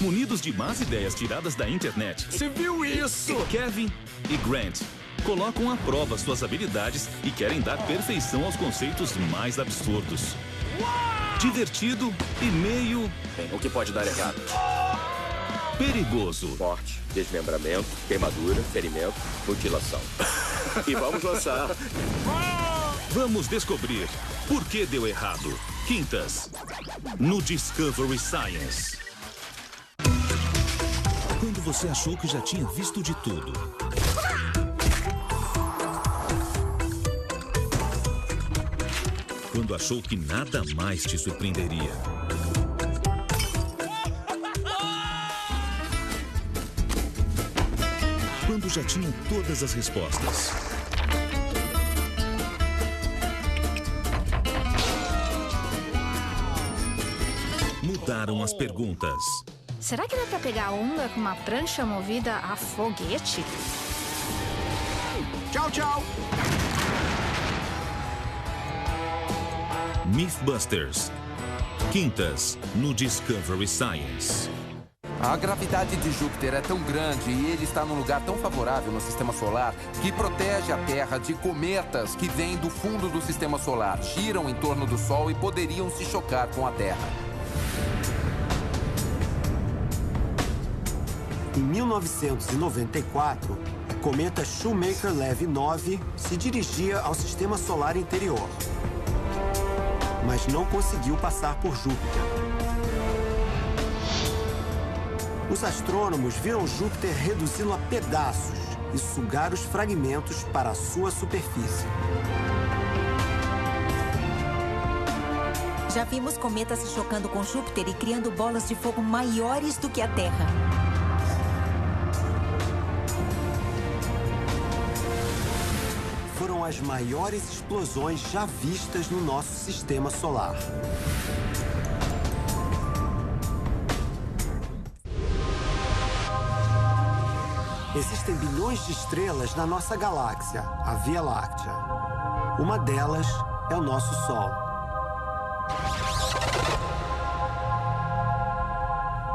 munidos de más ideias tiradas da internet. Você viu isso? Kevin e Grant colocam à prova suas habilidades e querem dar perfeição aos conceitos mais absurdos. Divertido e meio... Bem, o que pode dar errado? perigoso. Morte, desmembramento, queimadura, ferimento, mutilação. E vamos lançar. Vamos descobrir por que deu errado. Quintas, no Discovery Science. Quando você achou que já tinha visto de tudo. Quando achou que nada mais te surpreenderia. Quando já tinha todas as respostas. Mudaram as perguntas. Será que dá pra pegar onda com uma prancha movida a foguete? Tchau, tchau! Mythbusters. Quintas, no Discovery Science. A gravidade de Júpiter é tão grande e ele está num lugar tão favorável no Sistema Solar que protege a Terra de cometas que vêm do fundo do Sistema Solar, giram em torno do Sol e poderiam se chocar com a Terra. Em 1994, o cometa Shoemaker-Levy 9 se dirigia ao Sistema Solar interior, mas não conseguiu passar por Júpiter. Os astrônomos viram Júpiter reduzi-lo a pedaços e sugar os fragmentos para a sua superfície. Já vimos cometas se chocando com Júpiter e criando bolas de fogo maiores do que a Terra. Foram as maiores explosões já vistas no nosso sistema solar. Existem bilhões de estrelas na nossa galáxia, a Via Láctea. Uma delas é o nosso Sol.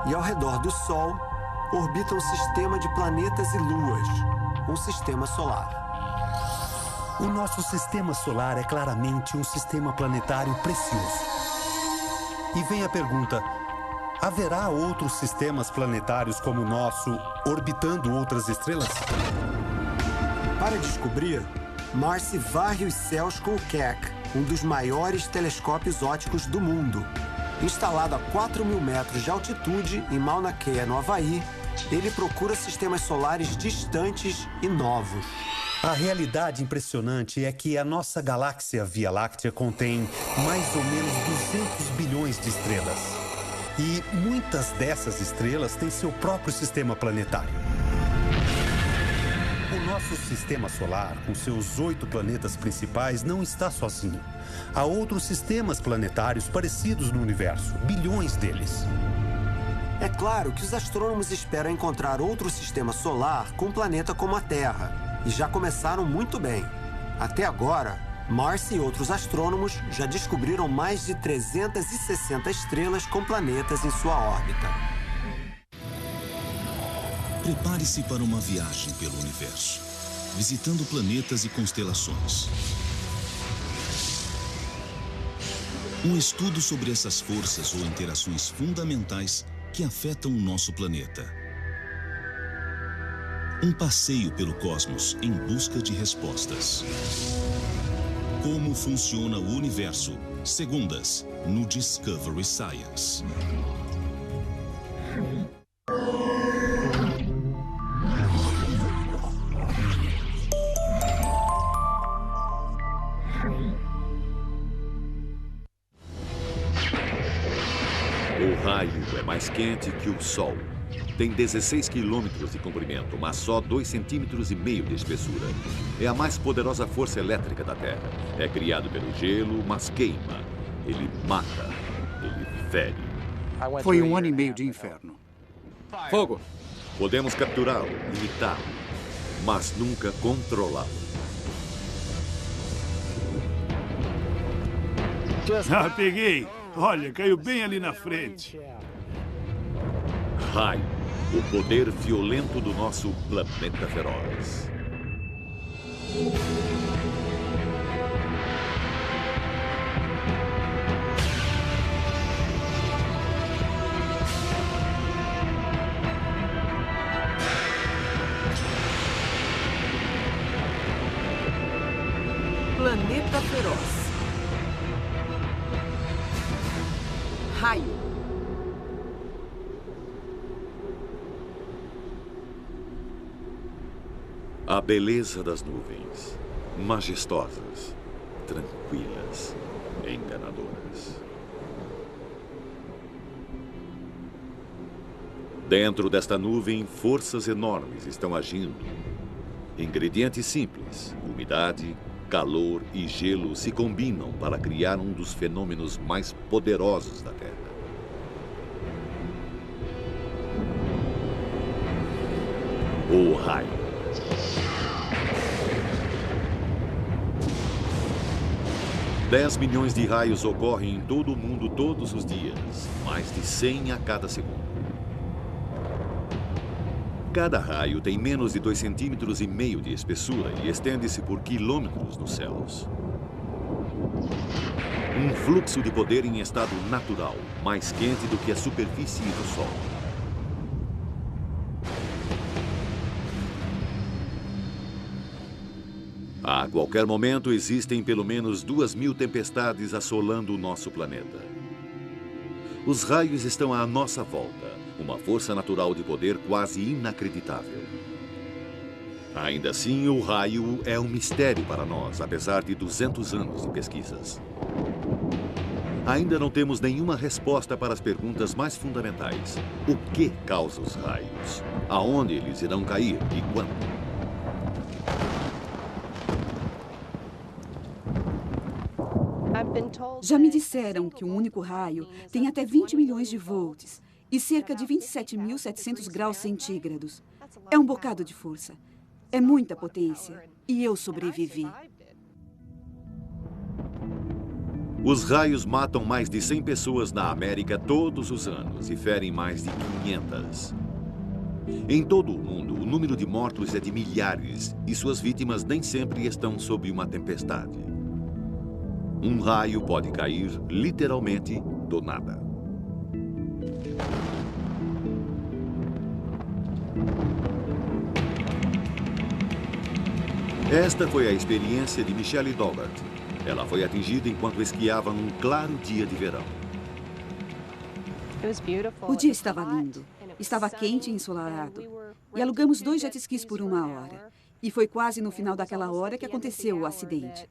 E ao redor do Sol, orbita um sistema de planetas e luas, um sistema solar. O nosso sistema solar é claramente um sistema planetário precioso. E vem a pergunta: haverá outros sistemas planetários como o nosso, orbitando outras estrelas? Para descobrir, Marcy varre os céus com o Keck, um dos maiores telescópios ópticos do mundo. Instalado a 4.000 metros de altitude em Mauna Kea, no Havaí, ele procura sistemas solares distantes e novos. A realidade impressionante é que a nossa galáxia Via Láctea contém mais ou menos 200 bilhões de estrelas. E muitas dessas estrelas têm seu próprio sistema planetário. O nosso sistema solar, com seus 8 planetas principais, não está sozinho. Há outros sistemas planetários parecidos no universo, bilhões deles. É claro que os astrônomos esperam encontrar outro sistema solar com um planeta como a Terra. E já começaram muito bem. Até agora, Marcy e outros astrônomos já descobriram mais de 360 estrelas com planetas em sua órbita. Prepare-se para uma viagem pelo universo, visitando planetas e constelações. Um estudo sobre essas forças ou interações fundamentais que afetam o nosso planeta. Um passeio pelo cosmos em busca de respostas. Como funciona o universo? Segundas, no Discovery Science. O raio é mais quente que o Sol. Tem 16 quilômetros de comprimento, mas só 2,5 centímetros de espessura. É a mais poderosa força elétrica da Terra. É criado pelo gelo, mas queima. Ele mata. Ele fere. Foi 1 ano e meio de inferno. Fogo! Podemos capturá-lo, imitá-lo, mas nunca controlá-lo. Ah, peguei. Olha, caiu bem ali na frente. Raio, o poder violento do nosso planeta feroz. Planeta Feroz. Raio. A beleza das nuvens, majestosas, tranquilas, enganadoras. Dentro desta nuvem, forças enormes estão agindo. Ingredientes simples, umidade, calor e gelo se combinam para criar um dos fenômenos mais poderosos da Terra. O raio. Dez milhões de raios ocorrem em todo o mundo todos os dias, mais de 100 a cada segundo. Cada raio tem menos de 2,5 centímetros de espessura e estende-se por quilômetros nos céus. Um fluxo de poder em estado natural, mais quente do que a superfície do Sol. A qualquer momento existem pelo menos 2.000 tempestades assolando o nosso planeta. Os raios estão à nossa volta, uma força natural de poder quase inacreditável. Ainda assim, o raio é um mistério para nós, apesar de 200 anos de pesquisas. Ainda não temos nenhuma resposta para as perguntas mais fundamentais. O que causa os raios? Aonde eles irão cair e quando? Já me disseram que um único raio tem até 20 milhões de volts e cerca de 27.700 graus centígrados. É um bocado de força. É muita potência. E eu sobrevivi. Os raios matam mais de 100 pessoas na América todos os anos e ferem mais de 500. Em todo o mundo, o número de mortos é de milhares e suas vítimas nem sempre estão sob uma tempestade. Um raio pode cair, literalmente, do nada. Esta foi a experiência de Michelle Dougherty. Ela foi atingida enquanto esquiava num claro dia de verão. O dia estava lindo. Estava quente e ensolarado. E alugamos 2 jet skis por 1 hora. E foi quase no final daquela hora que aconteceu o acidente.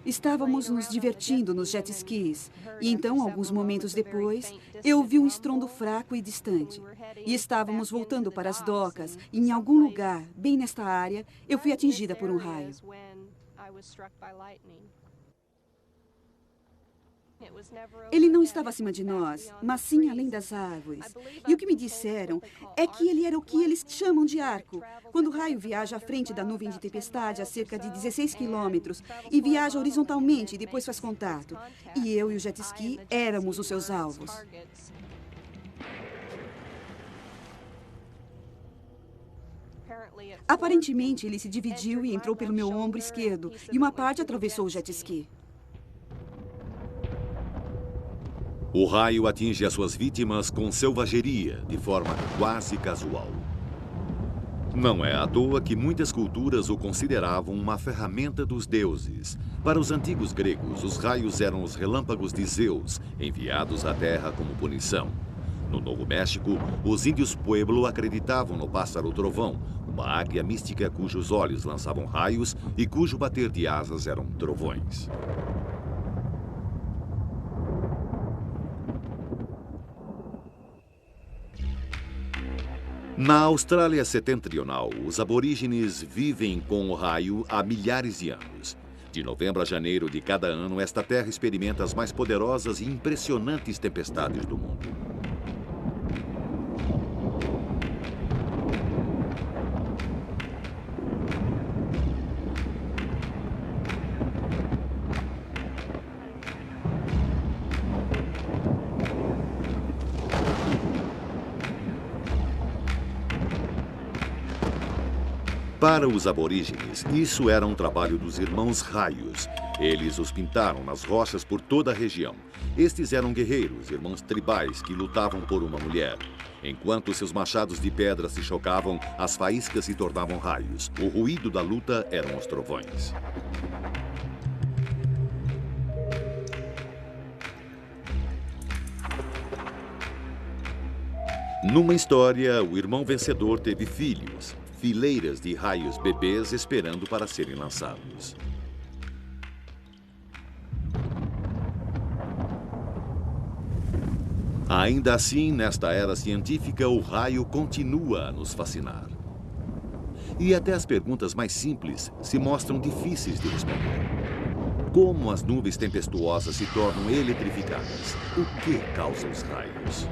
Estávamos nos divertindo nos jet skis. E então, alguns momentos depois, eu ouvi um estrondo fraco e distante. E estávamos voltando para as docas. E em algum lugar, bem nesta área, eu fui atingida por um raio. Ele não estava acima de nós, mas sim além das árvores. E o que me disseram é que ele era o que eles chamam de arco. Quando o raio viaja à frente da nuvem de tempestade a cerca de 16 quilômetros e viaja horizontalmente e depois faz contato. E eu e o jet ski éramos os seus alvos. Aparentemente, ele se dividiu e entrou pelo meu ombro esquerdo e uma parte atravessou o jet ski. O raio atinge as suas vítimas com selvageria, de forma quase casual. Não é à toa que muitas culturas o consideravam uma ferramenta dos deuses. Para os antigos gregos, os raios eram os relâmpagos de Zeus, enviados à Terra como punição. No Novo México, os índios Pueblo acreditavam no pássaro trovão, uma águia mística cujos olhos lançavam raios e cujo bater de asas eram trovões. Na Austrália Setentrional, os aborígenes vivem com o raio há milhares de anos. De novembro a janeiro de cada ano, esta terra experimenta as mais poderosas e impressionantes tempestades do mundo. Para os aborígenes, isso era um trabalho dos irmãos Raios. Eles os pintaram nas rochas por toda a região. Estes eram guerreiros, irmãos tribais que lutavam por uma mulher. Enquanto seus machados de pedra se chocavam, as faíscas se tornavam raios. O ruído da luta eram os trovões. Numa história, o irmão vencedor teve filhos, fileiras de raios bebês esperando para serem lançados. Ainda assim, nesta era científica, o raio continua a nos fascinar. E até as perguntas mais simples se mostram difíceis de responder. Como as nuvens tempestuosas se tornam eletrificadas? O que causa os raios?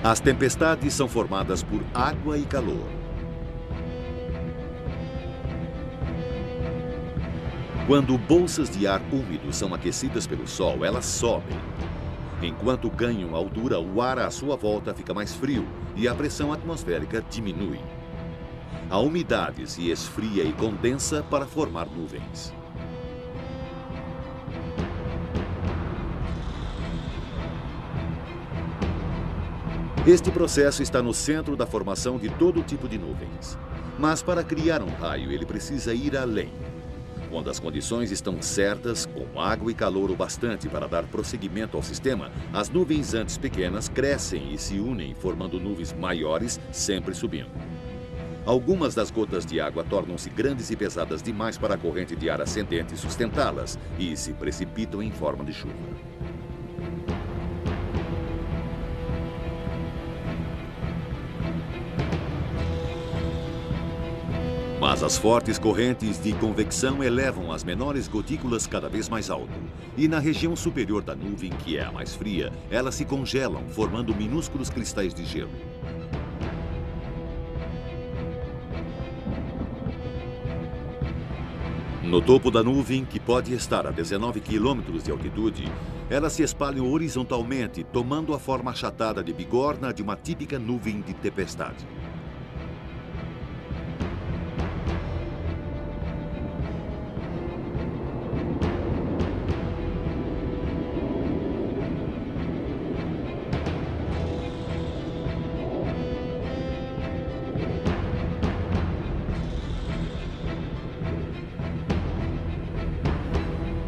As tempestades são formadas por água e calor. Quando bolsas de ar úmido são aquecidas pelo sol, elas sobem. Enquanto ganham altura, o ar à sua volta fica mais frio e a pressão atmosférica diminui. A umidade se esfria e condensa para formar nuvens. Este processo está no centro da formação de todo tipo de nuvens. Mas para criar um raio, ele precisa ir além. Quando as condições estão certas, com água e calor o bastante para dar prosseguimento ao sistema, as nuvens antes pequenas crescem e se unem, formando nuvens maiores, sempre subindo. Algumas das gotas de água tornam-se grandes e pesadas demais para a corrente de ar ascendente sustentá-las e se precipitam em forma de chuva. Mas as fortes correntes de convecção elevam as menores gotículas cada vez mais alto. E na região superior da nuvem, que é a mais fria, elas se congelam, formando minúsculos cristais de gelo. No topo da nuvem, que pode estar a 19 quilômetros de altitude, elas se espalham horizontalmente, tomando a forma achatada de bigorna de uma típica nuvem de tempestade.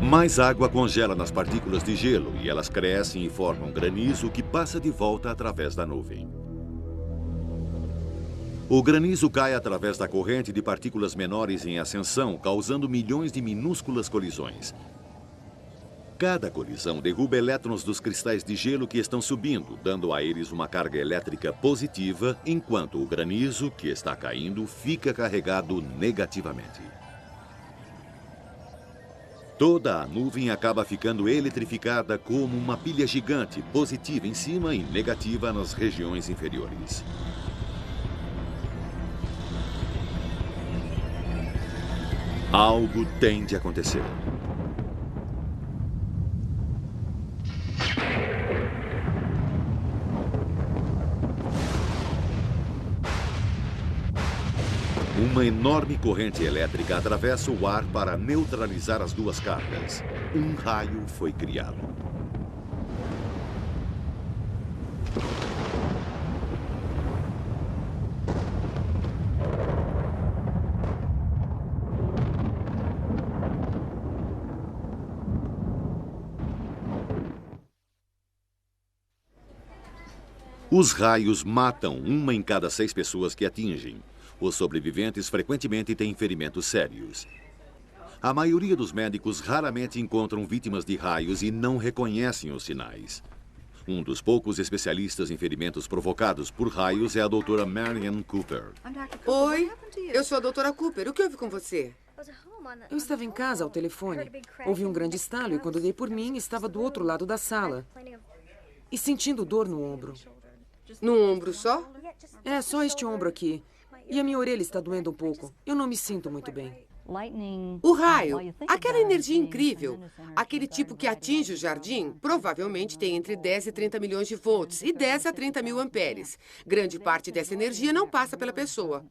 Mais água congela nas partículas de gelo e elas crescem e formam granizo que passa de volta através da nuvem. O granizo cai através da corrente de partículas menores em ascensão, causando milhões de minúsculas colisões. Cada colisão derruba elétrons dos cristais de gelo que estão subindo, dando a eles uma carga elétrica positiva, enquanto o granizo, que está caindo, fica carregado negativamente. Toda a nuvem acaba ficando eletrificada como uma pilha gigante, positiva em cima e negativa nas regiões inferiores. Algo tem de acontecer. Uma enorme corrente elétrica atravessa o ar para neutralizar as duas cargas. Um raio foi criado. Os raios matam uma em cada 6 pessoas que atingem. Os sobreviventes frequentemente têm ferimentos sérios. A maioria dos médicos raramente encontram vítimas de raios e não reconhecem os sinais. Um dos poucos especialistas em ferimentos provocados por raios é a doutora Marian Cooper. Oi, eu sou a doutora Cooper. O que houve com você? Eu estava em casa ao telefone. Ouvi um grande estalo e quando dei por mim, estava do outro lado da sala. E sentindo dor no ombro. No ombro só? É, só este ombro aqui. E a minha orelha está doendo um pouco. Eu não me sinto muito bem. O raio, aquela energia incrível, aquele tipo que atinge o jardim, provavelmente tem entre 10 e 30 milhões de volts e 10 a 30 mil amperes. Grande parte dessa energia não passa pela pessoa.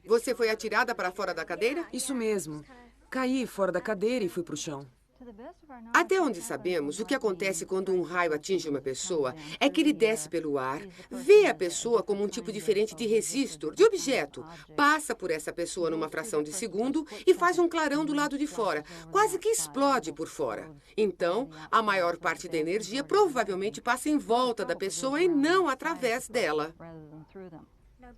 Você foi atirada para fora da cadeira? Isso mesmo. Caí fora da cadeira e fui para o chão. Até onde sabemos, o que acontece quando um raio atinge uma pessoa é que ele desce pelo ar, vê a pessoa como um tipo diferente de resistor, de objeto, passa por essa pessoa numa fração de segundo e faz um clarão do lado de fora, quase que explode por fora. Então, a maior parte da energia provavelmente passa em volta da pessoa e não através dela.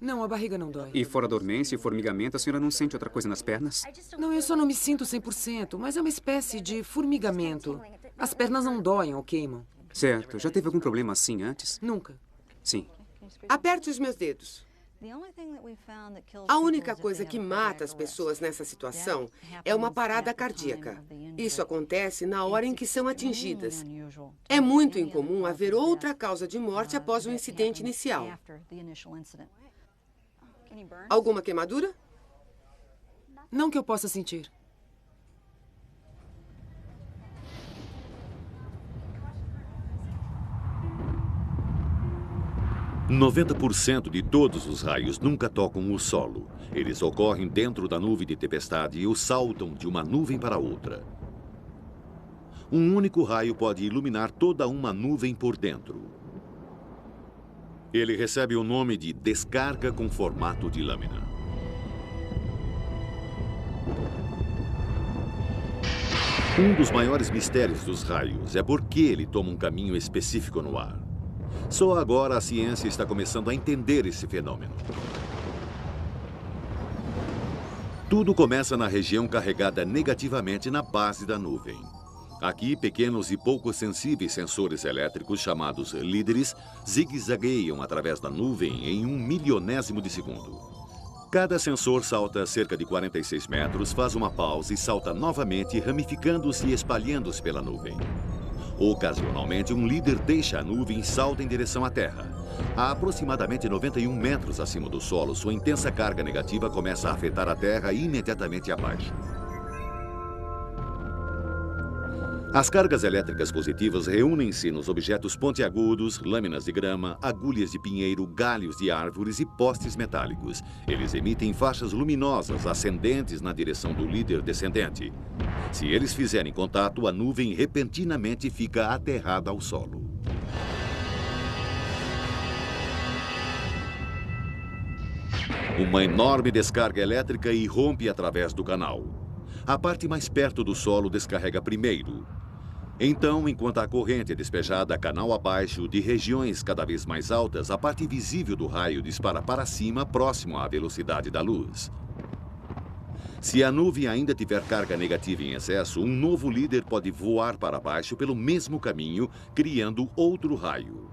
Não, a barriga não dói. E fora dormência e formigamento, a senhora não sente outra coisa nas pernas? Não, eu só não me sinto 100%, mas é uma espécie de formigamento. As pernas não doem ou queimam. Certo. Já teve algum problema assim antes? Nunca. Sim. Aperte os meus dedos. A única coisa que mata as pessoas nessa situação é uma parada cardíaca. Isso acontece na hora em que são atingidas. É muito incomum haver outra causa de morte após o incidente inicial. Alguma queimadura? Não que eu possa sentir. – 90% de todos os raios nunca tocam o solo. Eles ocorrem dentro da nuvem de tempestade ou saltam de uma nuvem para outra. Um único raio pode iluminar toda uma nuvem por dentro. Ele recebe o nome de descarga com formato de lâmina. Um dos maiores mistérios dos raios é por que ele toma um caminho específico no ar. Só agora a ciência está começando a entender esse fenômeno. Tudo começa na região carregada negativamente na base da nuvem. Aqui, pequenos e pouco sensíveis sensores elétricos chamados líderes zigue-zagueiam através da nuvem em 1/1000º de segundo. Cada sensor salta cerca de 46 metros, faz uma pausa e salta novamente, ramificando-se e espalhando-se pela nuvem. Ocasionalmente, um líder deixa a nuvem e salta em direção à Terra. A aproximadamente 91 metros acima do solo, sua intensa carga negativa começa a afetar a Terra imediatamente abaixo. As cargas elétricas positivas reúnem-se nos objetos pontiagudos, lâminas de grama, agulhas de pinheiro, galhos de árvores e postes metálicos. Eles emitem faixas luminosas ascendentes na direção do líder descendente. Se eles fizerem contato, a nuvem repentinamente fica aterrada ao solo. Uma enorme descarga elétrica irrompe através do canal. A parte mais perto do solo descarrega primeiro. Então, enquanto a corrente é despejada canal abaixo de regiões cada vez mais altas, a parte visível do raio dispara para cima, próximo à velocidade da luz. Se a nuvem ainda tiver carga negativa em excesso, um novo líder pode voar para baixo pelo mesmo caminho, criando outro raio.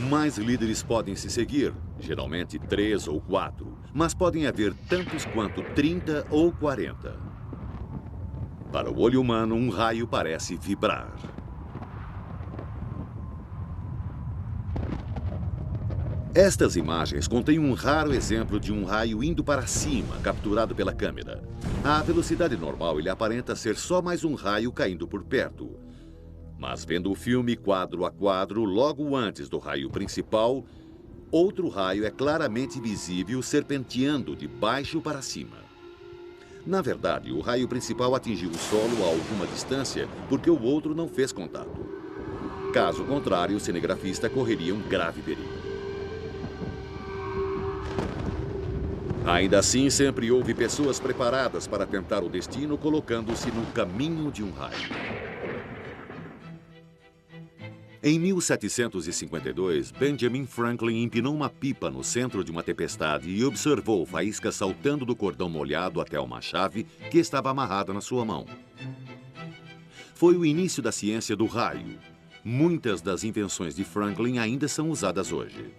Mais líderes podem se seguir, geralmente 3 ou 4, mas podem haver tantos quanto 30 ou 40. Para o olho humano, um raio parece vibrar. Estas imagens contêm um raro exemplo de um raio indo para cima, capturado pela câmera. À velocidade normal, ele aparenta ser só mais um raio caindo por perto. Mas vendo o filme quadro a quadro, logo antes do raio principal, outro raio é claramente visível serpenteando de baixo para cima. Na verdade, o raio principal atingiu o solo a alguma distância porque o outro não fez contato. Caso contrário, o cinegrafista correria um grave perigo. Ainda assim, sempre houve pessoas preparadas para tentar o destino colocando-se no caminho de um raio. Em 1752, Benjamin Franklin empinou uma pipa no centro de uma tempestade e observou faíscas saltando do cordão molhado até uma chave que estava amarrada na sua mão. Foi o início da ciência do raio. Muitas das invenções de Franklin ainda são usadas hoje.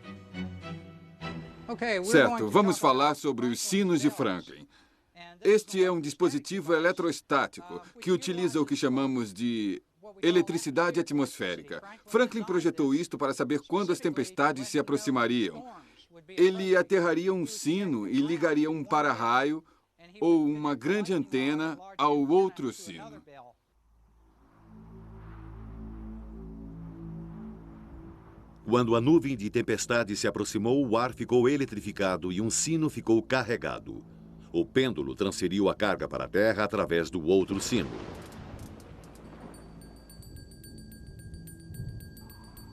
Certo, vamos falar sobre os sinos de Franklin. Este é um dispositivo eletrostático que utiliza o que chamamos de eletricidade atmosférica. Franklin projetou isto para saber quando as tempestades se aproximariam. Ele aterraria um sino e ligaria um para-raio ou uma grande antena ao outro sino. Quando a nuvem de tempestade se aproximou, o ar ficou eletrificado e um sino ficou carregado. O pêndulo transferiu a carga para a Terra através do outro sino.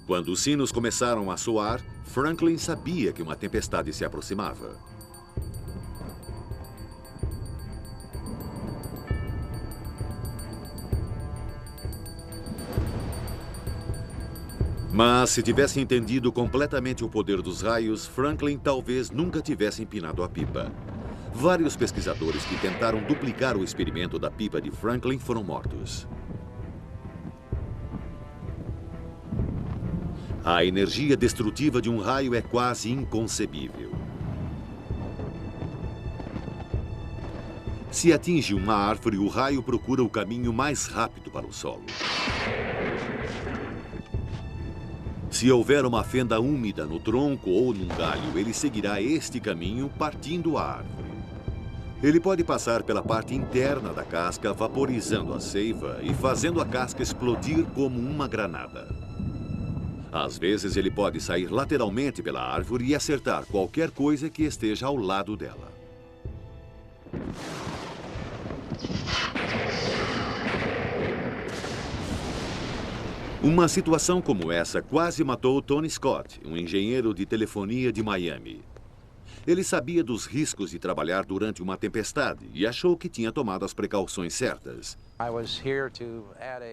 Quando os sinos começaram a soar, Franklin sabia que uma tempestade se aproximava. Mas, se tivesse entendido completamente o poder dos raios, Franklin talvez nunca tivesse empinado a pipa. Vários pesquisadores que tentaram duplicar o experimento da pipa de Franklin foram mortos. A energia destrutiva de um raio é quase inconcebível. Se atinge uma árvore, o raio procura o caminho mais rápido para o solo. Se houver uma fenda úmida no tronco ou num galho, ele seguirá este caminho partindo a árvore. Ele pode passar pela parte interna da casca, vaporizando a seiva e fazendo a casca explodir como uma granada. Às vezes, ele pode sair lateralmente pela árvore e acertar qualquer coisa que esteja ao lado dela. Uma situação como essa quase matou Tony Scott, um engenheiro de telefonia de Miami. Ele sabia dos riscos de trabalhar durante uma tempestade e achou que tinha tomado as precauções certas.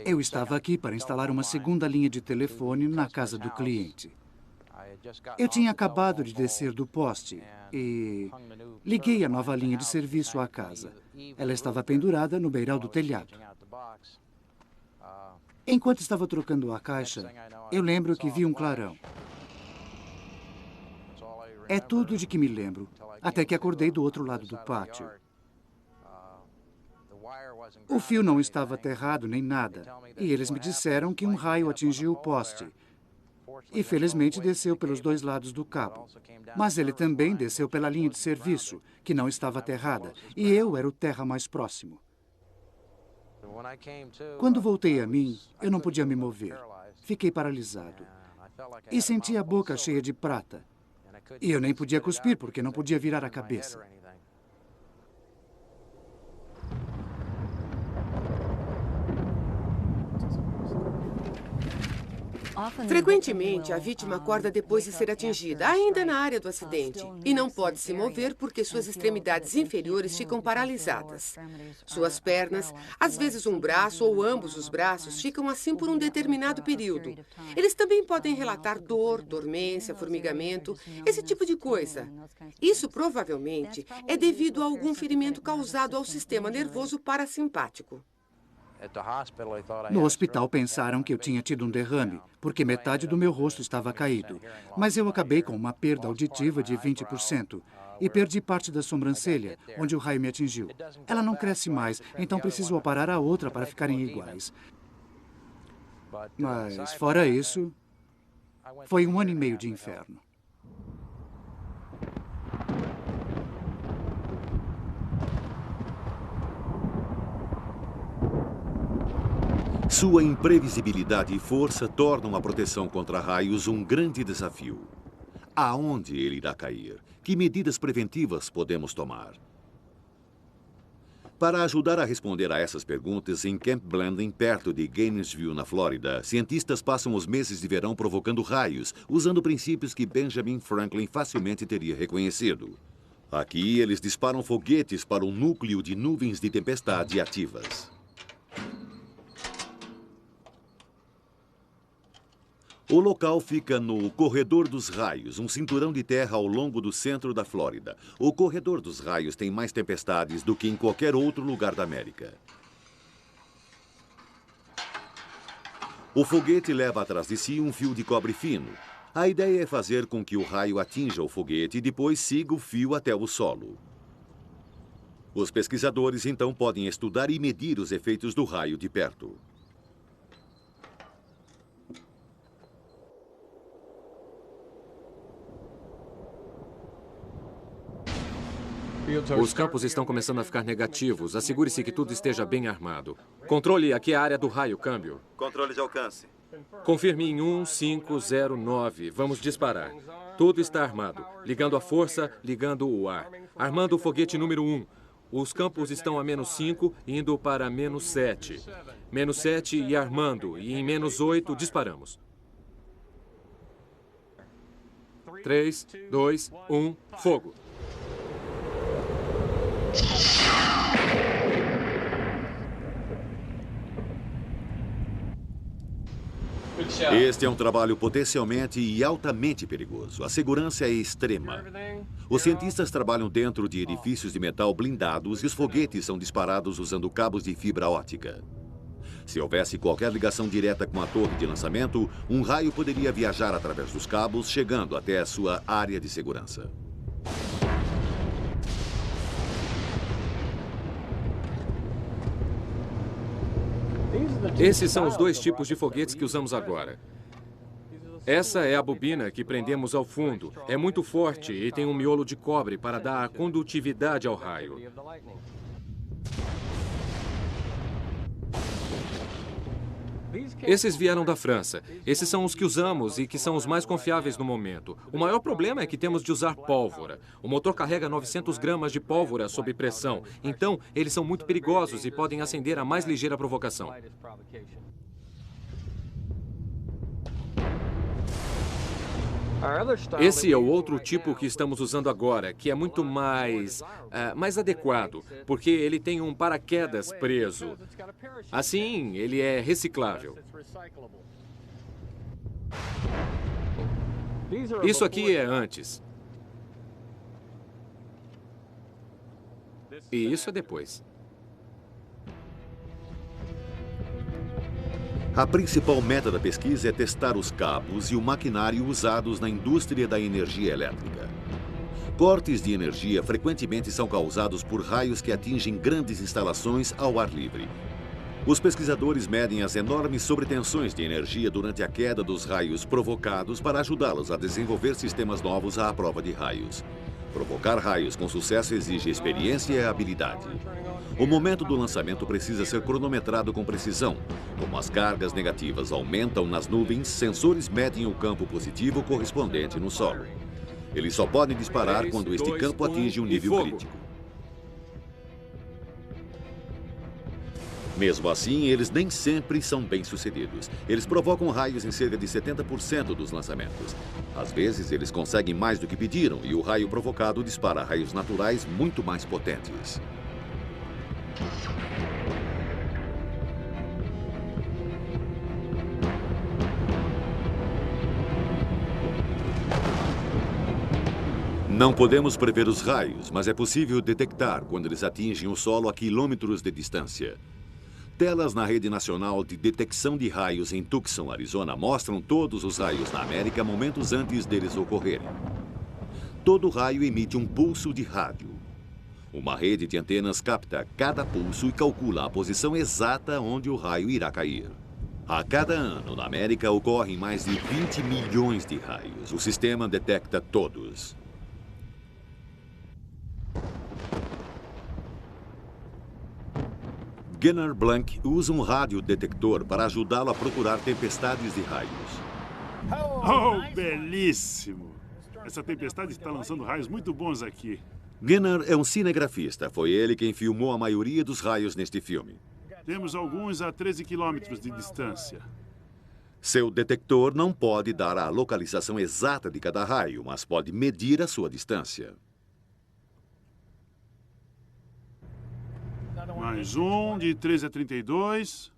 Eu estava aqui para instalar uma segunda linha de telefone na casa do cliente. Eu tinha acabado de descer do poste e liguei a nova linha de serviço à casa. Ela estava pendurada no beiral do telhado. Enquanto estava trocando a caixa, eu lembro que vi um clarão. É tudo de que me lembro, até que acordei do outro lado do pátio. O fio não estava aterrado nem nada, e eles me disseram que um raio atingiu o poste. E felizmente desceu pelos dois lados do cabo. Mas ele também desceu pela linha de serviço, que não estava aterrada, e eu era o terra mais próximo. Quando voltei a mim, eu não podia me mover. Fiquei paralisado. E senti a boca cheia de prata. E eu nem podia cuspir, porque não podia virar a cabeça. Frequentemente, a vítima acorda depois de ser atingida, ainda na área do acidente, e não pode se mover porque suas extremidades inferiores ficam paralisadas. Suas pernas, às vezes um braço ou ambos os braços, ficam assim por um determinado período. Eles também podem relatar dor, dormência, formigamento, esse tipo de coisa. Isso provavelmente é devido a algum ferimento causado ao sistema nervoso parasimpático. No hospital pensaram que eu tinha tido um derrame, porque metade do meu rosto estava caído. Mas eu acabei com uma perda auditiva de 20% e perdi parte da sobrancelha, onde o raio me atingiu. Ela não cresce mais, então preciso aparar a outra para ficarem iguais. Mas, fora isso, foi 1 ano e meio de inferno. Sua imprevisibilidade e força tornam a proteção contra raios um grande desafio. Aonde ele irá cair? Que medidas preventivas podemos tomar? Para ajudar a responder a essas perguntas, em Camp Blanding, perto de Gainesville, na Flórida, cientistas passam os meses de verão provocando raios, usando princípios que Benjamin Franklin facilmente teria reconhecido. Aqui, eles disparam foguetes para um núcleo de nuvens de tempestade ativas. O local fica no Corredor dos Raios, um cinturão de terra ao longo do centro da Flórida. O Corredor dos Raios tem mais tempestades do que em qualquer outro lugar da América. O foguete leva atrás de si um fio de cobre fino. A ideia é fazer com que o raio atinja o foguete e depois siga o fio até o solo. Os pesquisadores então podem estudar e medir os efeitos do raio de perto. Os campos estão começando a ficar negativos. Assegure-se que tudo esteja bem armado. Controle, aqui é a área do raio, câmbio. Controle de alcance. Confirme em 1509. Vamos disparar. Tudo está armado. Ligando a força, ligando o ar. Armando o foguete número 1. Os campos estão a -5, indo para -7. -7 e armando. E em -8, disparamos. 3, 2, 1, fogo. Este é um trabalho potencialmente e altamente perigoso. A segurança é extrema. Os cientistas trabalham dentro de edifícios de metal blindados e os foguetes são disparados usando cabos de fibra óptica. Se houvesse qualquer ligação direta com a torre de lançamento, um raio poderia viajar através dos cabos, chegando até a sua área de segurança. Esses são os dois tipos de foguetes que usamos agora. Essa é a bobina que prendemos ao fundo. É muito forte e tem um miolo de cobre para dar condutividade ao raio. Esses vieram da França. Esses são os que usamos e que são os mais confiáveis no momento. O maior problema é que temos de usar pólvora. O motor carrega 900 gramas de pólvora sob pressão. Então, eles são muito perigosos e podem acender a mais ligeira provocação. Esse é o outro tipo que estamos usando agora, que é muito mais adequado, porque ele tem um paraquedas preso. Assim, ele é reciclável. Isso aqui é antes. E isso é depois. A principal meta da pesquisa é testar os cabos e o maquinário usados na indústria da energia elétrica. Cortes de energia frequentemente são causados por raios que atingem grandes instalações ao ar livre. Os pesquisadores medem as enormes sobretensões de energia durante a queda dos raios provocados para ajudá-los a desenvolver sistemas novos à prova de raios. Provocar raios com sucesso exige experiência e habilidade. O momento do lançamento precisa ser cronometrado com precisão. Como as cargas negativas aumentam nas nuvens, sensores medem o campo positivo correspondente no solo. Eles só podem disparar quando este campo atinge um nível crítico. Mesmo assim, eles nem sempre são bem-sucedidos. Eles provocam raios em cerca de 70% dos lançamentos. Às vezes, eles conseguem mais do que pediram e o raio provocado dispara raios naturais muito mais potentes. Não podemos prever os raios, mas é possível detectar quando eles atingem o solo a quilômetros de distância. Telas na Rede Nacional de Detecção de Raios em Tucson, Arizona, mostram todos os raios na América momentos antes deles ocorrerem. Todo raio emite um pulso de rádio. Uma rede de antenas capta cada pulso e calcula a posição exata onde o raio irá cair. A cada ano, na América, ocorrem mais de 20 milhões de raios. O sistema detecta todos. Gunnar Blank usa um radiodetector para ajudá-lo a procurar tempestades de raios. Oh, belíssimo! Essa tempestade está lançando raios muito bons aqui. Gunnar é um cinegrafista. Foi ele quem filmou a maioria dos raios neste filme. Temos alguns a 13 quilômetros de distância. Seu detector não pode dar a localização exata de cada raio, mas pode medir a sua distância. Mais um, de 13 a 32.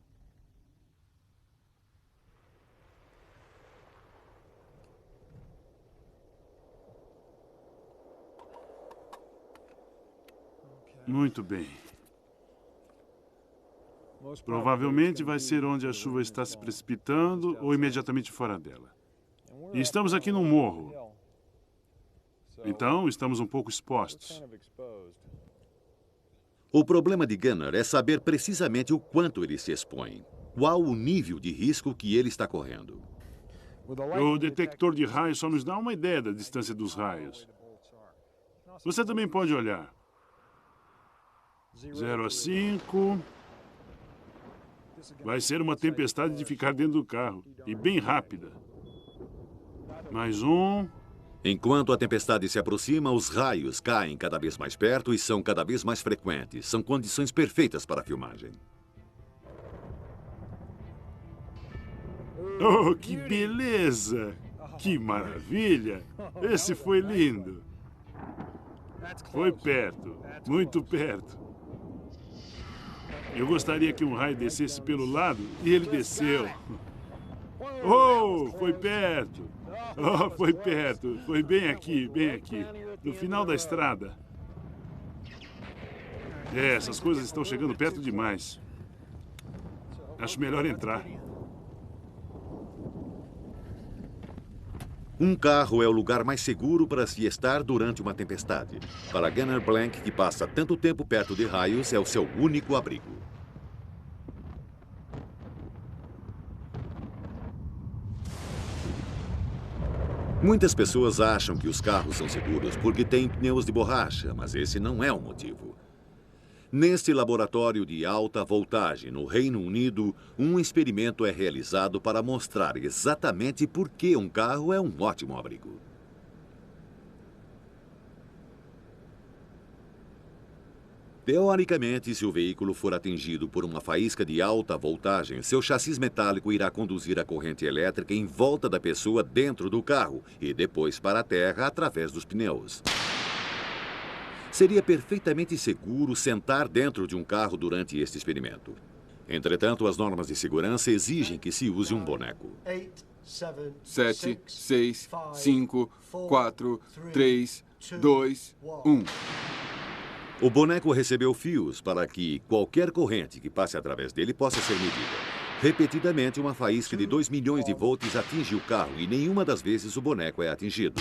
Muito bem. Provavelmente vai ser onde a chuva está se precipitando ou imediatamente fora dela. E estamos aqui no morro. Então, estamos um pouco expostos. O problema de Gunnar é saber precisamente o quanto ele se expõe. Qual o nível de risco que ele está correndo. O detector de raios só nos dá uma ideia da distância dos raios. Você também pode olhar. 0 a 5. Vai ser uma tempestade de ficar dentro do carro. E bem rápida. Mais 1. Enquanto a tempestade se aproxima, os raios caem cada vez mais perto e são cada vez mais frequentes. São condições perfeitas para a filmagem. Oh, que beleza! Que maravilha! Esse foi lindo. Foi perto, muito perto. Eu gostaria que um raio descesse pelo lado e ele desceu. Oh, foi perto. Oh, foi perto. Foi bem aqui, no final da estrada. Essas coisas estão chegando perto demais. Acho melhor entrar. Um carro é o lugar mais seguro para se estar durante uma tempestade. Para Gunnar Blank, que passa tanto tempo perto de raios, é o seu único abrigo. Muitas pessoas acham que os carros são seguros porque têm pneus de borracha, mas esse não é o motivo. Neste laboratório de alta voltagem no Reino Unido, um experimento é realizado para mostrar exatamente por que um carro é um ótimo abrigo. Teoricamente, se o veículo for atingido por uma faísca de alta voltagem, seu chassi metálico irá conduzir a corrente elétrica em volta da pessoa dentro do carro e depois para a terra através dos pneus. Seria perfeitamente seguro sentar dentro de um carro durante este experimento. Entretanto, as normas de segurança exigem que se use um boneco. 7, 6, 5, 4, 3, 2, 1. O boneco recebeu fios para que qualquer corrente que passe através dele possa ser medida. Repetidamente, uma faísca de 2 milhões de volts atinge o carro e nenhuma das vezes o boneco é atingido.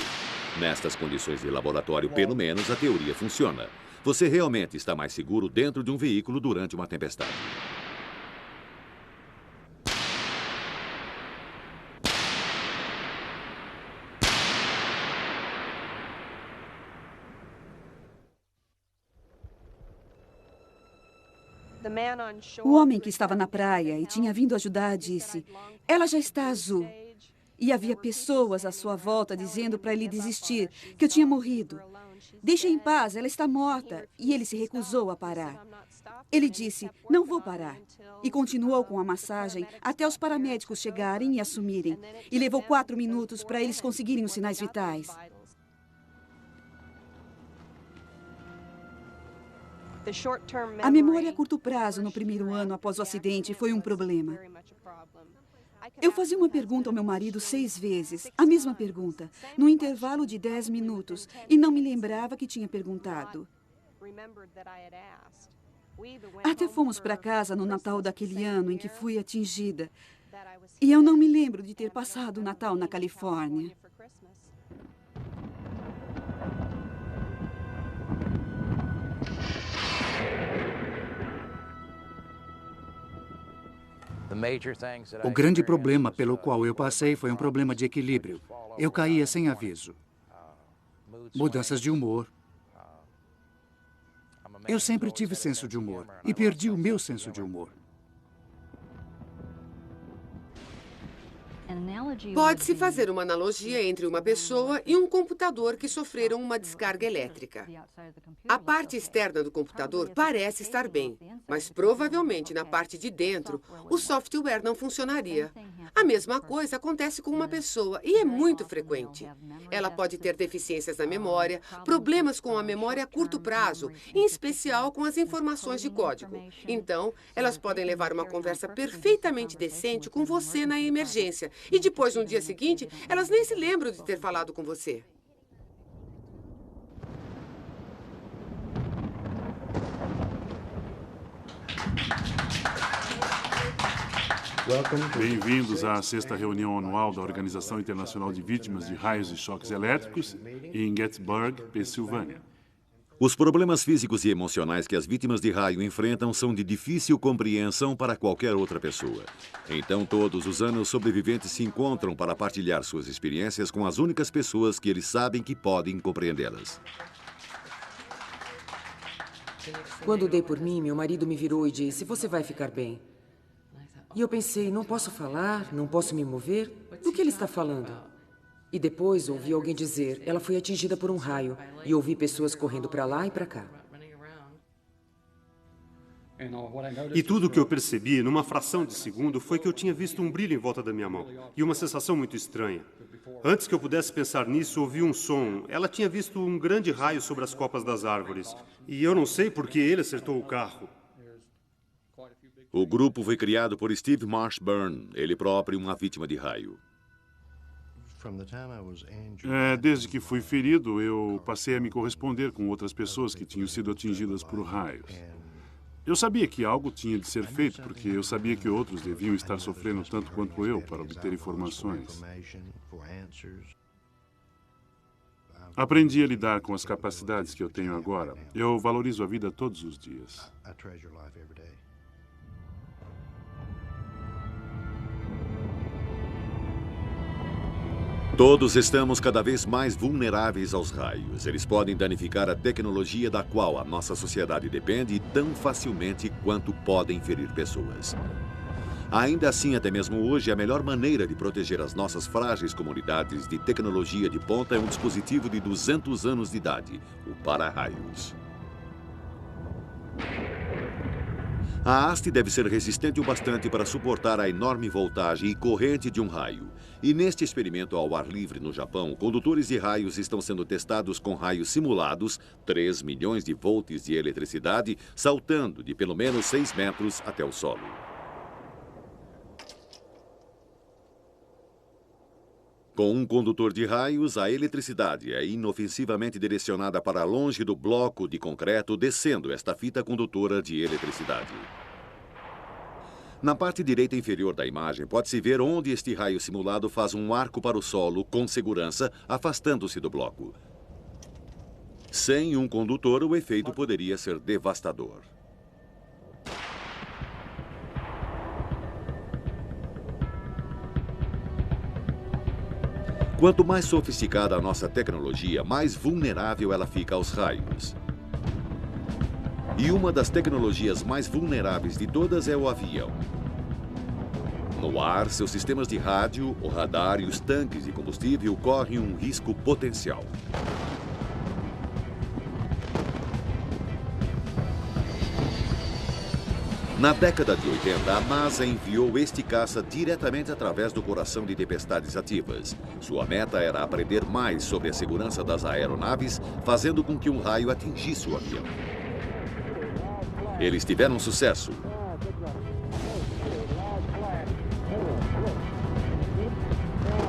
Nestas condições de laboratório, pelo menos, a teoria funciona. Você realmente está mais seguro dentro de um veículo durante uma tempestade. O homem que estava na praia e tinha vindo ajudar disse: "Ela já está azul." E havia pessoas à sua volta dizendo para ele desistir, que eu tinha morrido. "Deixe em paz, ela está morta." E ele se recusou a parar. Ele disse: "Não vou parar." E continuou com a massagem até os paramédicos chegarem e assumirem. E levou 4 minutos para eles conseguirem os sinais vitais. A memória a curto prazo no primeiro ano após o acidente foi um problema. Eu fazia uma pergunta ao meu marido 6 vezes, a mesma pergunta, no intervalo de 10 minutos, e não me lembrava que tinha perguntado. Até fomos para casa no Natal daquele ano em que fui atingida. E eu não me lembro de ter passado o Natal na Califórnia. O grande problema pelo qual eu passei foi um problema de equilíbrio. Eu caía sem aviso. Mudanças de humor. Eu sempre tive senso de humor e perdi o meu senso de humor. Pode-se fazer uma analogia entre uma pessoa e um computador que sofreram uma descarga elétrica. A parte externa do computador parece estar bem, mas provavelmente na parte de dentro o software não funcionaria. A mesma coisa acontece com uma pessoa e é muito frequente. Ela pode ter deficiências na memória, problemas com a memória a curto prazo, em especial com as informações de código. Então, elas podem levar uma conversa perfeitamente decente com você na emergência. E depois, no dia seguinte, elas nem se lembram de ter falado com você. Bem-vindos à 6ª reunião anual da Organização Internacional de Vítimas de Raios e Choques Elétricos em Gettysburg, Pensilvânia. Os problemas físicos e emocionais que as vítimas de raio enfrentam são de difícil compreensão para qualquer outra pessoa. Então, todos os anos, sobreviventes se encontram para partilhar suas experiências com as únicas pessoas que eles sabem que podem compreendê-las. Quando dei por mim, meu marido me virou e disse, você vai ficar bem. E eu pensei, não posso falar, não posso me mover. Do que ele está falando? E depois ouvi alguém dizer, ela foi atingida por um raio. E ouvi pessoas correndo para lá e para cá. E tudo o que eu percebi, numa fração de segundo, foi que eu tinha visto um brilho em volta da minha mão. E uma sensação muito estranha. Antes que eu pudesse pensar nisso, ouvi um som. Ela tinha visto um grande raio sobre as copas das árvores. E eu não sei por que ele acertou o carro. O grupo foi criado por Steve Marshburn, ele próprio uma vítima de raio. Desde que fui ferido, eu passei a me corresponder com outras pessoas que tinham sido atingidas por raios. Eu sabia que algo tinha de ser feito, porque eu sabia que outros deviam estar sofrendo tanto quanto eu para obter informações. Aprendi a lidar com as capacidades que eu tenho agora. Eu valorizo a vida todos os dias. Todos estamos cada vez mais vulneráveis aos raios. Eles podem danificar a tecnologia da qual a nossa sociedade depende tão facilmente quanto podem ferir pessoas. Ainda assim, até mesmo hoje, a melhor maneira de proteger as nossas frágeis comunidades de tecnologia de ponta é um dispositivo de 200 anos de idade, o para-raios. A haste deve ser resistente o bastante para suportar a enorme voltagem e corrente de um raio. E neste experimento ao ar livre no Japão, condutores de raios estão sendo testados com raios simulados, 3 milhões de volts de eletricidade, saltando de pelo menos 6 metros até o solo. Com um condutor de raios, a eletricidade é inofensivamente direcionada para longe do bloco de concreto, descendo esta fita condutora de eletricidade. Na parte direita inferior da imagem, pode-se ver onde este raio simulado faz um arco para o solo, com segurança, afastando-se do bloco. Sem um condutor, o efeito poderia ser devastador. Quanto mais sofisticada a nossa tecnologia, mais vulnerável ela fica aos raios. E uma das tecnologias mais vulneráveis de todas é o avião. No ar, seus sistemas de rádio, o radar e os tanques de combustível correm um risco potencial. Na década de 80, a NASA enviou este caça diretamente através do coração de tempestades ativas. Sua meta era aprender mais sobre a segurança das aeronaves, fazendo com que um raio atingisse o avião. Eles tiveram sucesso.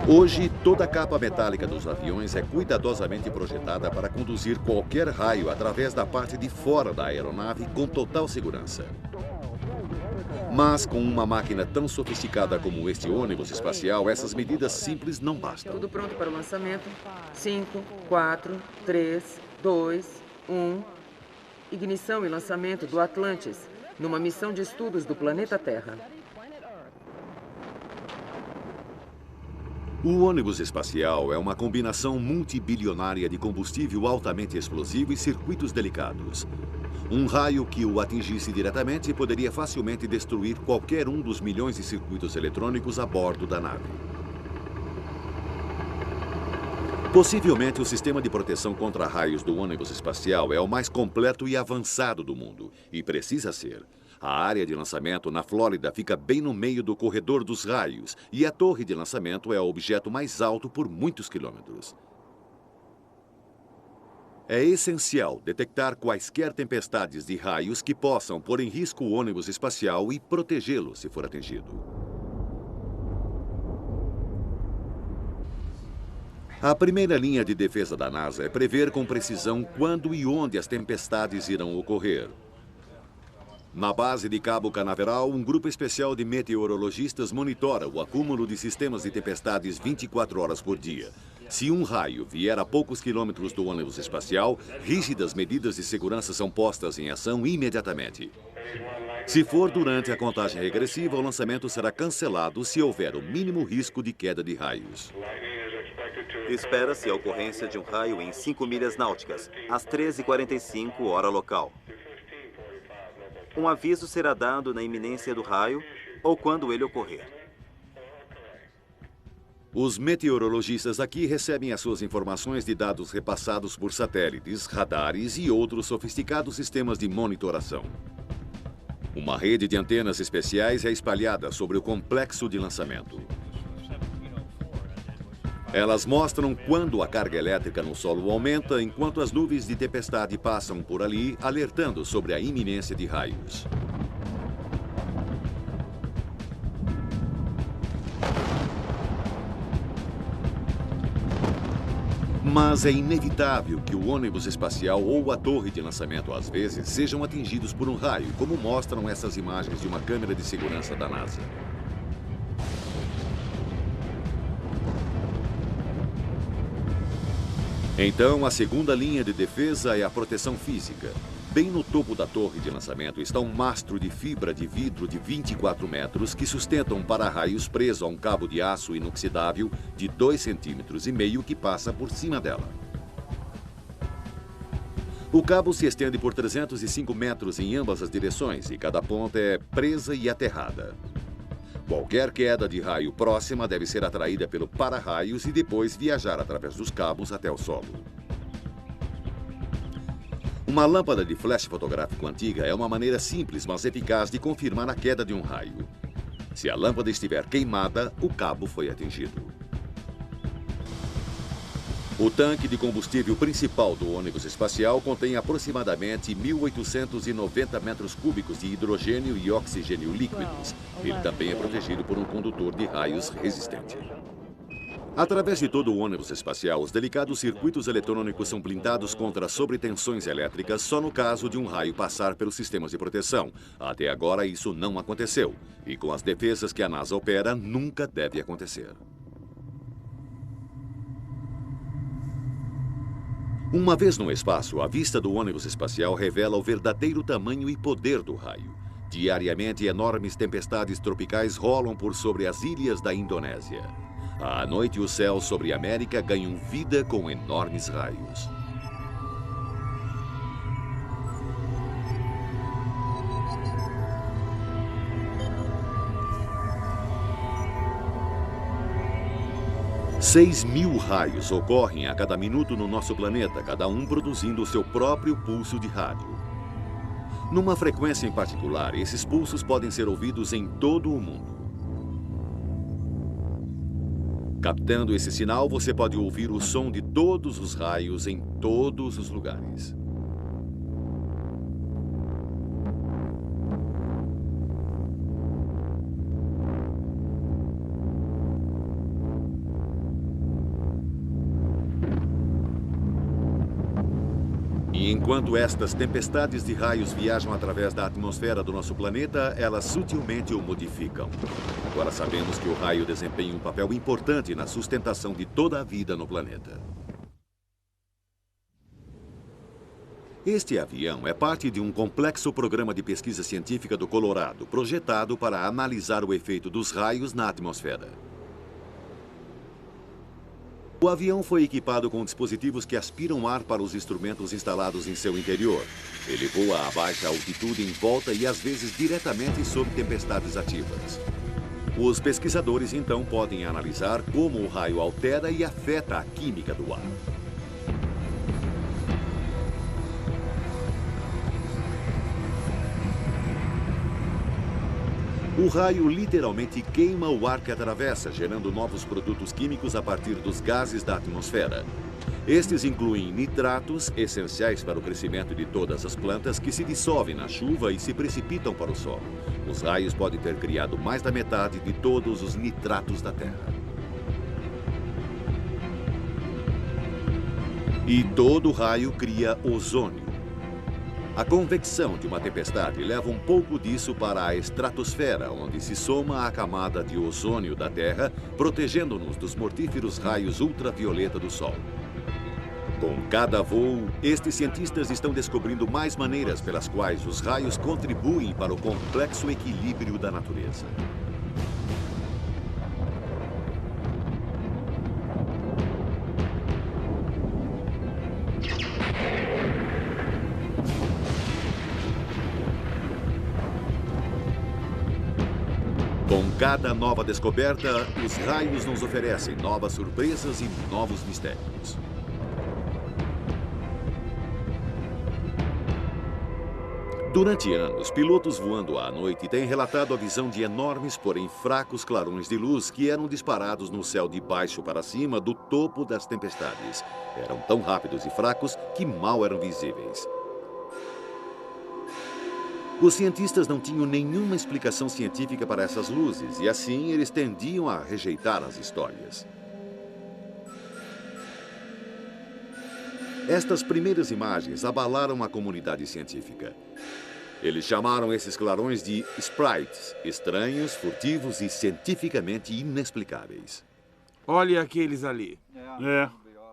Hoje, toda a capa metálica dos aviões é cuidadosamente projetada para conduzir qualquer raio através da parte de fora da aeronave com total segurança. Mas com uma máquina tão sofisticada como este ônibus espacial, essas medidas simples não bastam. Tudo pronto para o lançamento. 5, 4, 3, 2, 1. Ignição e lançamento do Atlantis, numa missão de estudos do planeta Terra. O ônibus espacial é uma combinação multibilionária de combustível altamente explosivo e circuitos delicados. Um raio que o atingisse diretamente poderia facilmente destruir qualquer um dos milhões de circuitos eletrônicos a bordo da nave. Possivelmente, o sistema de proteção contra raios do ônibus espacial é o mais completo e avançado do mundo, e precisa ser. A área de lançamento na Flórida fica bem no meio do corredor dos raios, e a torre de lançamento é o objeto mais alto por muitos quilômetros. É essencial detectar quaisquer tempestades de raios que possam pôr em risco o ônibus espacial e protegê-lo se for atingido. A primeira linha de defesa da NASA é prever com precisão quando e onde as tempestades irão ocorrer. Na base de Cabo Canaveral, um grupo especial de meteorologistas monitora o acúmulo de sistemas de tempestades 24 horas por dia. Se um raio vier a poucos quilômetros do ônibus espacial, rígidas medidas de segurança são postas em ação imediatamente. Se for durante a contagem regressiva, o lançamento será cancelado se houver o mínimo risco de queda de raios. Espera-se a ocorrência de um raio em 5 milhas náuticas, às 13h45, hora local. Um aviso será dado na iminência do raio ou quando ele ocorrer. Os meteorologistas aqui recebem as suas informações de dados repassados por satélites, radares e outros sofisticados sistemas de monitoração. Uma rede de antenas especiais é espalhada sobre o complexo de lançamento. Elas mostram quando a carga elétrica no solo aumenta, enquanto as nuvens de tempestade passam por ali, alertando sobre a iminência de raios. Mas é inevitável que o ônibus espacial ou a torre de lançamento, às vezes, sejam atingidos por um raio, como mostram essas imagens de uma câmera de segurança da NASA. Então, a segunda linha de defesa é a proteção física. Bem no topo da torre de lançamento está um mastro de fibra de vidro de 24 metros que sustenta um para-raios preso a um cabo de aço inoxidável de 2,5 centímetros que passa por cima dela. O cabo se estende por 305 metros em ambas as direções e cada ponta é presa e aterrada. Qualquer queda de raio próxima deve ser atraída pelo para-raios e depois viajar através dos cabos até o solo. Uma lâmpada de flash fotográfico antiga é uma maneira simples, mas eficaz de confirmar a queda de um raio. Se a lâmpada estiver queimada, o cabo foi atingido. O tanque de combustível principal do ônibus espacial contém aproximadamente 1.890 metros cúbicos de hidrogênio e oxigênio líquidos. Ele também é protegido por um condutor de raios resistente. Através de todo o ônibus espacial, os delicados circuitos eletrônicos são blindados contra sobretensões elétricas só no caso de um raio passar pelos sistemas de proteção. Até agora, isso não aconteceu. E com as defesas que a NASA opera, nunca deve acontecer. Uma vez no espaço, a vista do ônibus espacial revela o verdadeiro tamanho e poder do raio. Diariamente, enormes tempestades tropicais rolam por sobre as ilhas da Indonésia. À noite, os céus sobre a América ganham vida com enormes raios. Seis 6.000 raios ocorrem a cada minuto no nosso planeta, cada um produzindo o seu próprio pulso de rádio. Numa frequência em particular, esses pulsos podem ser ouvidos em todo o mundo. Captando esse sinal, você pode ouvir o som de todos os raios em todos os lugares. E enquanto estas tempestades de raios viajam através da atmosfera do nosso planeta, elas sutilmente o modificam. Agora sabemos que o raio desempenha um papel importante na sustentação de toda a vida no planeta. Este avião é parte de um complexo programa de pesquisa científica do Colorado, projetado para analisar o efeito dos raios na atmosfera. O avião foi equipado com dispositivos que aspiram ar para os instrumentos instalados em seu interior. Ele voa a baixa altitude em volta e às vezes diretamente sob tempestades ativas. Os pesquisadores então podem analisar como o raio altera e afeta a química do ar. O raio literalmente queima o ar que atravessa, gerando novos produtos químicos a partir dos gases da atmosfera. Estes incluem nitratos, essenciais para o crescimento de todas as plantas, que se dissolvem na chuva e se precipitam para o solo. Os raios podem ter criado mais da metade de todos os nitratos da Terra. E todo raio cria ozônio. A convecção de uma tempestade leva um pouco disso para a estratosfera, onde se soma a camada de ozônio da Terra, protegendo-nos dos mortíferos raios ultravioleta do Sol. Com cada voo, estes cientistas estão descobrindo mais maneiras pelas quais os raios contribuem para o complexo equilíbrio da natureza. Com cada nova descoberta, os raios nos oferecem novas surpresas e novos mistérios. Durante anos, pilotos voando à noite têm relatado a visão de enormes, porém fracos clarões de luz que eram disparados no céu de baixo para cima do topo das tempestades. Eram tão rápidos e fracos que mal eram visíveis. Os cientistas não tinham nenhuma explicação científica para essas luzes e, assim, eles tendiam a rejeitar as histórias. Estas primeiras imagens abalaram a comunidade científica. Eles chamaram esses clarões de sprites, estranhos, furtivos e cientificamente inexplicáveis. Olhe aqueles ali.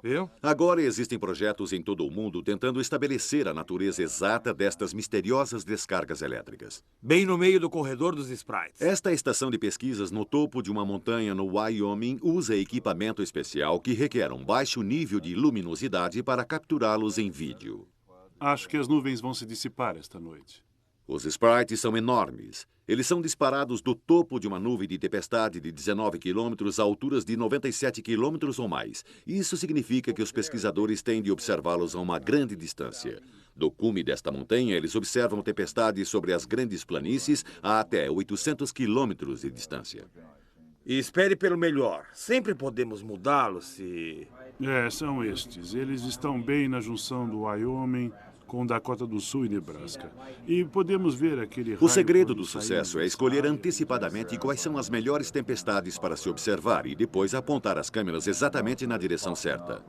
Viu? Agora existem projetos em todo o mundo tentando estabelecer a natureza exata destas misteriosas descargas elétricas. Bem no meio do corredor dos sprites. Esta estação de pesquisas no topo de uma montanha no Wyoming usa equipamento especial que requer um baixo nível de luminosidade para capturá-los em vídeo. Acho que as nuvens vão se dissipar esta noite. Os sprites são enormes. Eles são disparados do topo de uma nuvem de tempestade de 19 quilômetros a alturas de 97 quilômetros ou mais. Isso significa que os pesquisadores têm de observá-los a uma grande distância. Do cume desta montanha, eles observam tempestades sobre as grandes planícies a até 800 quilômetros de distância. E espere pelo melhor. Sempre podemos mudá-los se... São estes. Eles estão bem na junção do Wyoming com Dakota do Sul e Nebraska. E podemos ver aquele... O segredo do sucesso é escolher antecipadamente quais são as melhores tempestades para se observar e depois apontar as câmeras exatamente na direção certa.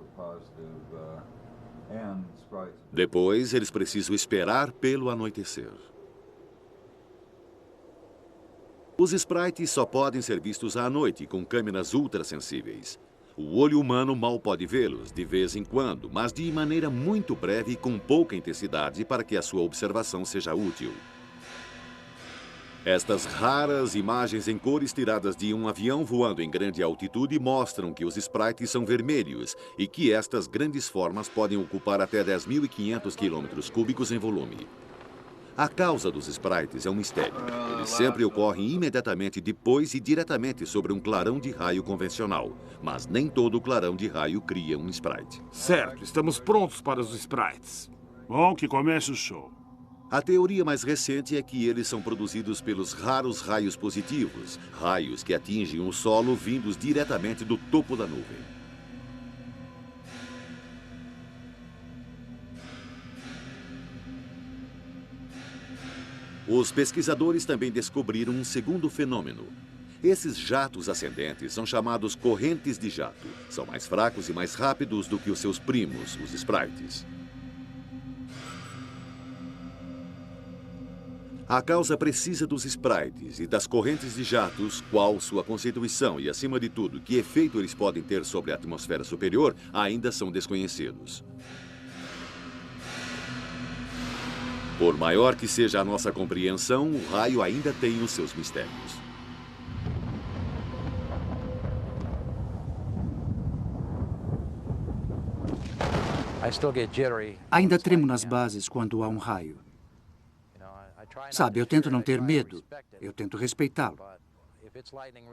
Depois, eles precisam esperar pelo anoitecer. Os sprites só podem ser vistos à noite com câmeras ultrassensíveis. O olho humano mal pode vê-los de vez em quando, mas de maneira muito breve e com pouca intensidade para que a sua observação seja útil. Estas raras imagens em cores tiradas de um avião voando em grande altitude mostram que os sprites são vermelhos e que estas grandes formas podem ocupar até 10.500 quilômetros cúbicos em volume. A causa dos sprites é um mistério. Eles sempre ocorrem imediatamente depois e diretamente sobre um clarão de raio convencional. Mas nem todo clarão de raio cria um sprite. Certo, estamos prontos para os sprites. Bom, que comece o show. A teoria mais recente é que eles são produzidos pelos raros raios positivos, raios que atingem o solo vindos diretamente do topo da nuvem. Os pesquisadores também descobriram um segundo fenômeno. Esses jatos ascendentes são chamados correntes de jato. São mais fracos e mais rápidos do que os seus primos, os sprites. A causa precisa dos sprites e das correntes de jatos, qual sua constituição e, acima de tudo, que efeito eles podem ter sobre a atmosfera superior, ainda são desconhecidos. Por maior que seja a nossa compreensão, o raio ainda tem os seus mistérios. Ainda tremo nas bases quando há um raio. Sabe, eu tento não ter medo, eu tento respeitá-lo.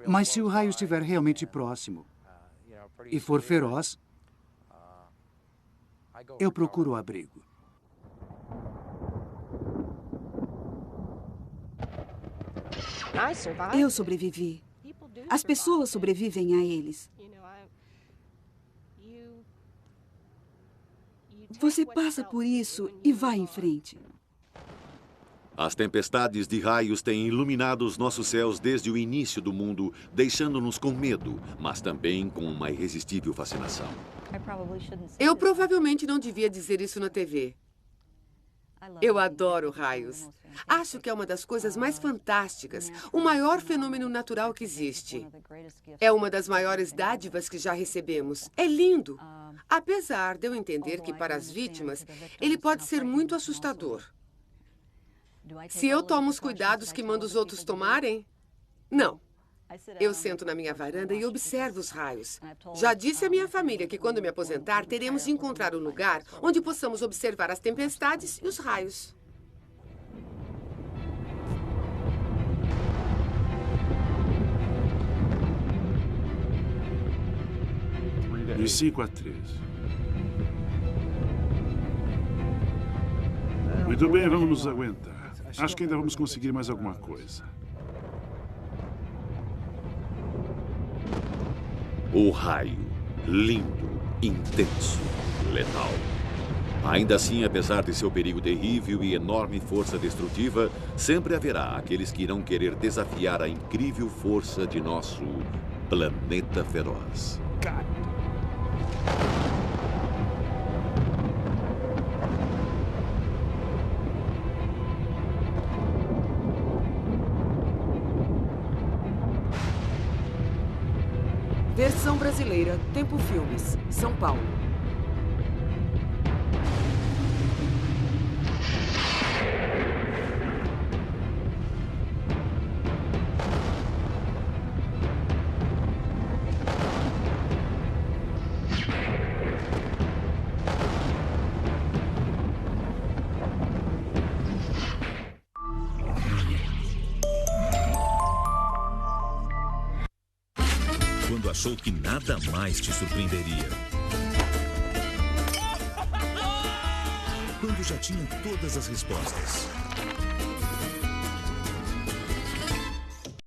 Mas se o raio estiver realmente próximo e for feroz, eu procuro o abrigo. Eu sobrevivi. As pessoas sobrevivem a eles. Você passa por isso e vai em frente. As tempestades de raios têm iluminado os nossos céus desde o início do mundo, deixando-nos com medo, mas também com uma irresistível fascinação. Eu provavelmente não devia dizer isso na TV. Eu adoro raios. Acho que é uma das coisas mais fantásticas, o maior fenômeno natural que existe. É uma das maiores dádivas que já recebemos. É lindo. Apesar de eu entender que para as vítimas, ele pode ser muito assustador. Se eu tomo os cuidados que mando os outros tomarem? Não. Eu sento na minha varanda e observo os raios. Já disse à minha família que quando me aposentar, teremos de encontrar um lugar onde possamos observar as tempestades e os raios. De 5 a 13. Muito bem, vamos nos aguentar. Acho que ainda vamos conseguir mais alguma coisa. O raio. Lindo, intenso, letal. Ainda assim, apesar de seu perigo terrível e enorme força destrutiva, sempre haverá aqueles que irão querer desafiar a incrível força de nosso planeta feroz. Versão brasileira, Tempo Filmes, São Paulo. Quando achou que nada mais te surpreenderia. Quando já tinha todas as respostas.